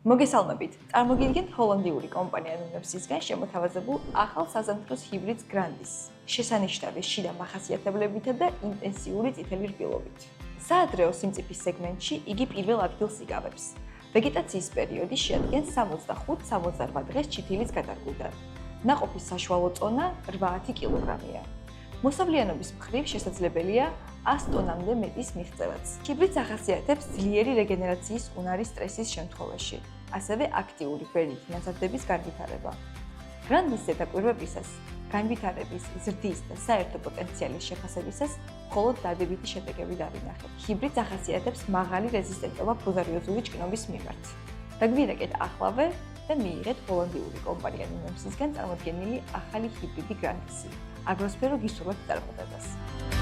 მოგესალმებით. წარმოგიდგენთ ჰოლანდიური კომპანია ნუნებსისგან შემოთავაზებულ ახალ საზამთროს ჰიბრიდს გრანდის. შესანიშნავი შიდა მახასიათებლებითა და ინტენსიური წითელი რბილობით. საადრეო სიმწიფის სეგმენტში იგი პირველ ადგილს იკავებს. ვეგეტაციის პერიოდი შეადგენს 65-68 დღეს ჩითილის გადარგულთან. ნაყოფის საშუალო წონა 80 კილოგრამია. მოსავლიანობის მხრივ შესაძლებელია 100 ტონამდე მეტის მიღწევაც. ჰიბრიდს ახასიათებს ძლიერი რეგენერაციის უნარი სტრესის შემთხვევაში, ასევე აქტიური ვერით ნაზარდების განვითარება. გრანდის ზედაკვირვებისას, განვითარების, ზრდის და საერთო პოტენციალის შეფასებისას მხოლოდ დადებითი შედეგები დავინახეთ. ჰიბრიდს ახასიათებს მაღალი რეზისტენტობა ფუზარიოზული ჭკნობის მიმართ. დაგვირეკეთ ახლავე და მიიღეთ ჰოლანდიური კომპანია ნუნებსისგან წარმოდგენილი ახალი ჰიბრიდი გრანდისი. აგროსფერო გისურვებთ წარმატებას.